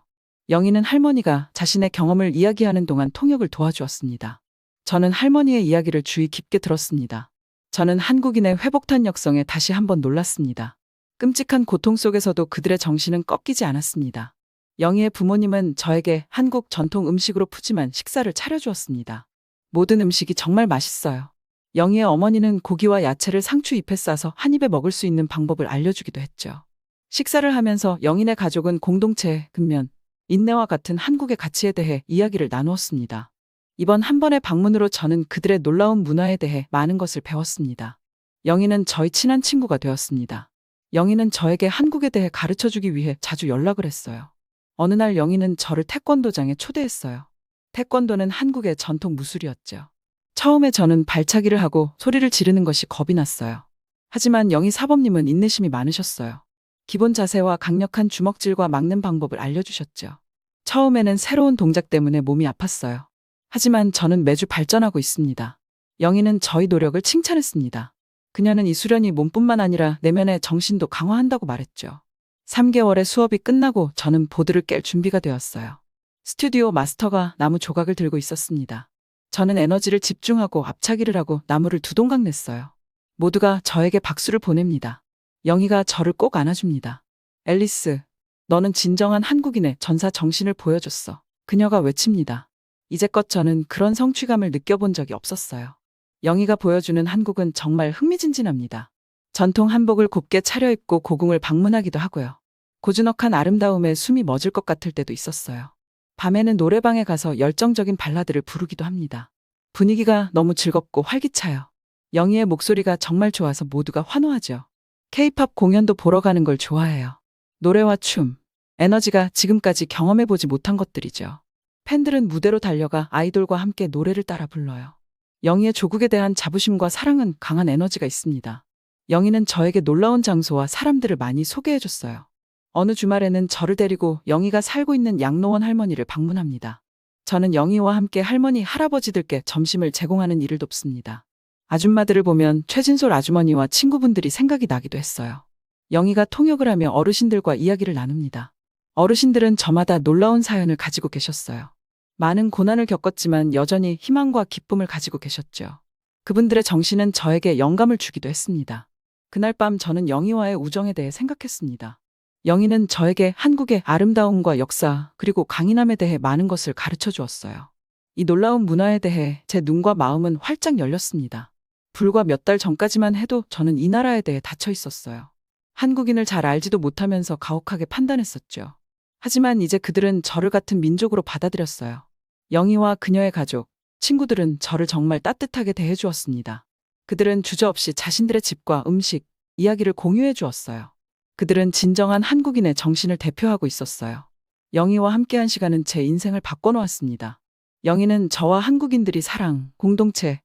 [SPEAKER 1] 영희는 할머니가 자신의 경험을 이야기하는 동안 통역을 도와주었습니다. 저는 할머니의 이야기를 주의 깊게 들었습니다. 저는 한국인의 회복탄 역성에 다시 한번 놀랐습니다. 끔찍한 고통 속에서도 그들의 정신은 꺾이지 않았습니다. 영희의 부모님은 저에게 한국 전통 음식으로 푸짐한 식사를 차려주었습니다. 모든 음식이 정말 맛있어요. 영희의 어머니는 고기와 야채를 상추 잎에 싸서 한 입에 먹을 수 있는 방법을 알려주기도 했죠. 식사를 하면서 영희네 가족은 공동체, 근면, 인내와 같은 한국의 가치에 대해 이야기를 나누었습니다. 이번 한 번의 방문으로 저는 그들의 놀라운 문화에 대해 많은 것을 배웠습니다. 영희는 저희 친한 친구가 되었습니다. 영희는 저에게 한국에 대해 가르쳐주기 위해 자주 연락을 했어요. 어느 날 영희는 저를 태권도장에 초대했어요. 태권도는 한국의 전통 무술이었죠. 처음에 저는 발차기를 하고 소리를 지르는 것이 겁이 났어요. 하지만 영희 사범님은 인내심이 많으셨어요. 기본 자세와 강력한 주먹질과 막는 방법을 알려주셨죠. 처음에는 새로운 동작 때문에 몸이 아팠어요. 하지만 저는 매주 발전하고 있습니다. 영희는 저희 노력을 칭찬했습니다. 그녀는 이 수련이 몸뿐만 아니라 내면의 정신도 강화한다고 말했죠. 3개월의 수업이 끝나고 저는 보드를 깰 준비가 되었어요. 스튜디오 마스터가 나무 조각을 들고 있었습니다. 저는 에너지를 집중하고 앞차기를 하고 나무를 두 동강 냈어요. 모두가 저에게 박수를 보냅니다. 영희가 저를 꼭 안아줍니다. 앨리스, 너는 진정한 한국인의 전사 정신을 보여줬어. 그녀가 외칩니다. 이제껏 저는 그런 성취감을 느껴본 적이 없었어요. 영희가 보여주는 한국은 정말 흥미진진합니다. 전통 한복을 곱게 차려입고 고궁을 방문하기도 하고요. 고즈넉한 아름다움에 숨이 멎을 것 같을 때도 있었어요. 밤에는 노래방에 가서 열정적인 발라드를 부르기도 합니다. 분위기가 너무 즐겁고 활기차요. 영희의 목소리가 정말 좋아서 모두가 환호하죠. K-팝 공연도 보러 가는 걸 좋아해요. 노래와 춤, 에너지가 지금까지 경험해보지 못한 것들이죠. 팬들은 무대로 달려가 아이돌과 함께 노래를 따라 불러요. 영희의 조국에 대한 자부심과 사랑은 강한 에너지가 있습니다. 영희는 저에게 놀라운 장소와 사람들을 많이 소개해줬어요. 어느 주말에는 저를 데리고 영희가 살고 있는 양로원 할머니를 방문합니다. 저는 영희와 함께 할머니, 할아버지들께 점심을 제공하는 일을 돕습니다. 아줌마들을 보면 최진솔 아주머니와 친구분들이 생각이 나기도 했어요. 영희가 통역을 하며 어르신들과 이야기를 나눕니다. 어르신들은 저마다 놀라운 사연을 가지고 계셨어요. 많은 고난을 겪었지만 여전히 희망과 기쁨을 가지고 계셨죠. 그분들의 정신은 저에게 영감을 주기도 했습니다. 그날 밤 저는 영희와의 우정에 대해 생각했습니다. 영희는 저에게 한국의 아름다움과 역사 그리고 강인함에 대해 많은 것을 가르쳐 주었어요. 이 놀라운 문화에 대해 제 눈과 마음은 활짝 열렸습니다. 불과 몇 달 전까지만 해도 저는 이 나라에 대해 닫혀 있었어요. 한국인을 잘 알지도 못하면서 가혹하게 판단했었죠. 하지만 이제 그들은 저를 같은 민족으로 받아들였어요. 영희와 그녀의 가족, 친구들은 저를 정말 따뜻하게 대해주었습니다. 그들은 주저없이 자신들의 집과 음식, 이야기를 공유해 주었어요. 그들은 진정한 한국인의 정신을 대표하고 있었어요. 영희와 함께한 시간은 제 인생을 바꿔놓았습니다. 영희는 저와 한국인들이 사랑, 공동체,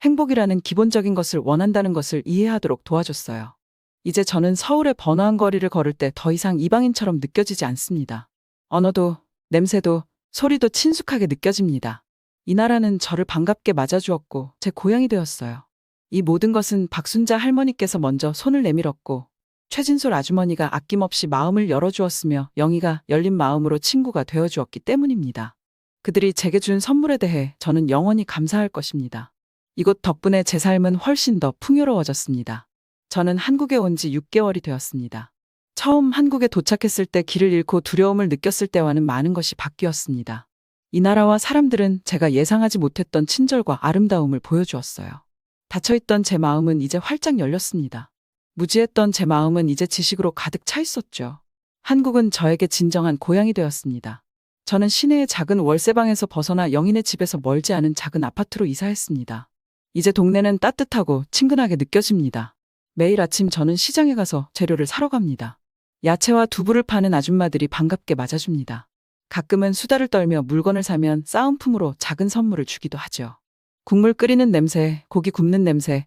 [SPEAKER 1] 행복이라는 기본적인 것을 원한다는 것을 이해하도록 도와줬어요. 이제 저는 서울의 번화한 거리를 걸을 때 더 이상 이방인처럼 느껴지지 않습니다. 언어도, 냄새도, 소리도 친숙하게 느껴집니다. 이 나라는 저를 반갑게 맞아주었고 제 고향이 되었어요. 이 모든 것은 박순자 할머니께서 먼저 손을 내밀었고 최진솔 아주머니가 아낌없이 마음을 열어주었으며 영희가 열린 마음으로 친구가 되어주었기 때문입니다. 그들이 제게 준 선물에 대해 저는 영원히 감사할 것입니다. 이곳 덕분에 제 삶은 훨씬 더 풍요로워졌습니다. 저는 한국에 온 지 6개월이 되었습니다. 처음 한국에 도착했을 때 길을 잃고 두려움을 느꼈을 때와는 많은 것이 바뀌었습니다. 이 나라와 사람들은 제가 예상하지 못했던 친절과 아름다움을 보여주었어요. 닫혀있던 제 마음은 이제 활짝 열렸습니다. 무지했던 제 마음은 이제 지식으로 가득 차 있었죠. 한국은 저에게 진정한 고향이 되었습니다. 저는 시내의 작은 월세방에서 벗어나 영인의 집에서 멀지 않은 작은 아파트로 이사했습니다. 이제 동네는 따뜻하고 친근하게 느껴집니다. 매일 아침 저는 시장에 가서 재료를 사러 갑니다. 야채와 두부를 파는 아줌마들이 반갑게 맞아줍니다. 가끔은 수다를 떨며 물건을 사면 싸움품으로 작은 선물을 주기도 하죠. 국물 끓이는 냄새, 고기 굽는 냄새,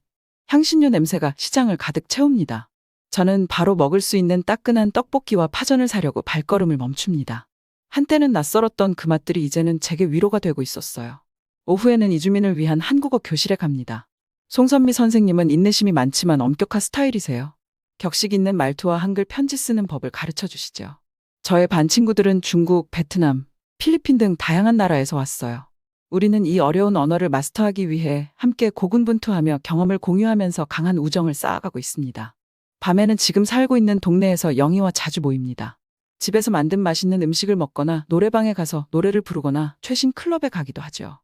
[SPEAKER 1] 향신료 냄새가 시장을 가득 채웁니다. 저는 바로 먹을 수 있는 따끈한 떡볶이와 파전을 사려고 발걸음을 멈춥니다. 한때는 낯설었던 그 맛들이 이제는 제게 위로가 되고 있었어요. 오후에는 이주민을 위한 한국어 교실에 갑니다. 송선미 선생님은 인내심이 많지만 엄격한 스타일이세요. 격식 있는 말투와 한글 편지 쓰는 법을 가르쳐 주시죠. 저의 반 친구들은 중국, 베트남, 필리핀 등 다양한 나라에서 왔어요. 우리는 이 어려운 언어를 마스터하기 위해 함께 고군분투하며 경험을 공유하면서 강한 우정을 쌓아가고 있습니다. 밤에는 지금 살고 있는 동네에서 영희와 자주 모입니다. 집에서 만든 맛있는 음식을 먹거나 노래방에 가서 노래를 부르거나 최신 클럽에 가기도 하죠.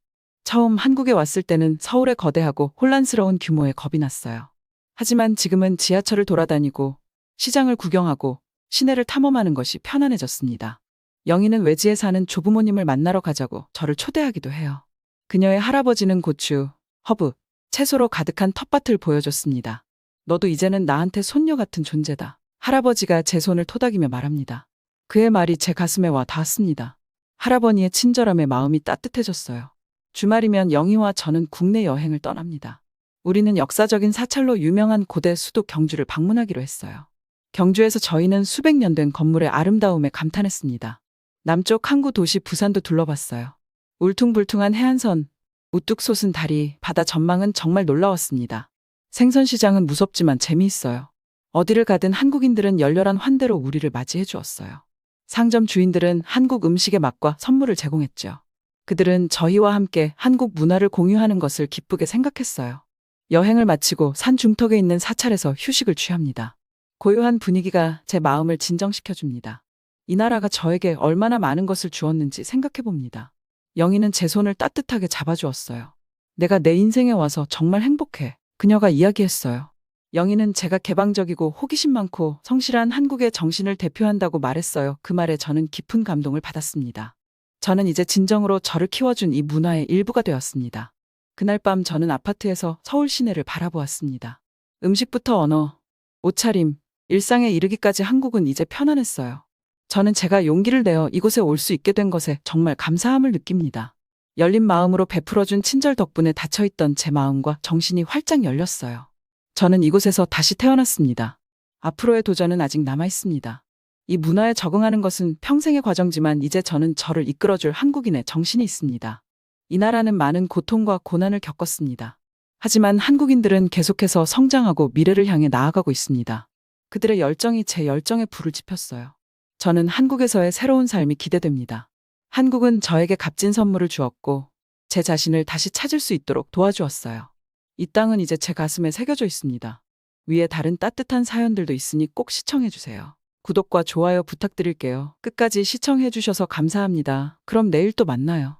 [SPEAKER 1] 처음 한국에 왔을 때는 서울의 거대하고 혼란스러운 규모에 겁이 났어요. 하지만 지금은 지하철을 돌아다니고 시장을 구경하고 시내를 탐험하는 것이 편안해졌습니다. 영희는 외지에 사는 조부모님을 만나러 가자고 저를 초대하기도 해요. 그녀의 할아버지는 고추, 허브, 채소로 가득한 텃밭을 보여줬습니다. 너도 이제는 나한테 손녀 같은 존재다. 할아버지가 제 손을 토닥이며 말합니다. 그의 말이 제 가슴에 와 닿았습니다. 할아버니의 친절함에 마음이 따뜻해졌어요. 주말이면 영희와 저는 국내 여행을 떠납니다. 우리는 역사적인 사찰로 유명한 고대 수도 경주를 방문하기로 했어요. 경주에서 저희는 수백 년 된 건물의 아름다움에 감탄했습니다. 남쪽 항구 도시 부산도 둘러봤어요. 울퉁불퉁한 해안선, 우뚝 솟은 다리, 바다 전망은 정말 놀라웠습니다. 생선시장은 무섭지만 재미있어요. 어디를 가든 한국인들은 열렬한 환대로 우리를 맞이해 주었어요. 상점 주인들은 한국 음식의 맛과 선물을 제공했죠. 그들은 저희와 함께 한국 문화를 공유하는 것을 기쁘게 생각했어요. 여행을 마치고 산 중턱에 있는 사찰에서 휴식을 취합니다. 고요한 분위기가 제 마음을 진정시켜줍니다. 이 나라가 저에게 얼마나 많은 것을 주었는지 생각해봅니다. 영희는 제 손을 따뜻하게 잡아주었어요. 내가 내 인생에 와서 정말 행복해. 그녀가 이야기했어요. 영희는 제가 개방적이고 호기심 많고 성실한 한국의 정신을 대표한다고 말했어요. 그 말에 저는 깊은 감동을 받았습니다. 저는 이제 진정으로 저를 키워준 이 문화의 일부가 되었습니다. 그날 밤 저는 아파트에서 서울 시내를 바라보았습니다. 음식부터 언어, 옷차림, 일상에 이르기까지 한국은 이제 편안했어요. 저는 제가 용기를 내어 이곳에 올 수 있게 된 것에 정말 감사함을 느낍니다. 열린 마음으로 베풀어준 친절 덕분에 닫혀있던 제 마음과 정신이 활짝 열렸어요. 저는 이곳에서 다시 태어났습니다. 앞으로의 도전은 아직 남아있습니다. 이 문화에 적응하는 것은 평생의 과정지만 이제 저는 저를 이끌어줄 한국인의 정신이 있습니다. 이 나라는 많은 고통과 고난을 겪었습니다. 하지만 한국인들은 계속해서 성장하고 미래를 향해 나아가고 있습니다. 그들의 열정이 제 열정에 불을 지폈어요. 저는 한국에서의 새로운 삶이 기대됩니다. 한국은 저에게 값진 선물을 주었고 제 자신을 다시 찾을 수 있도록 도와주었어요. 이 땅은 이제 제 가슴에 새겨져 있습니다. 위에 다른 따뜻한 사연들도 있으니 꼭 시청해주세요. 구독과 좋아요 부탁드릴게요. 끝까지 시청해주셔서 감사합니다. 그럼 내일 또 만나요.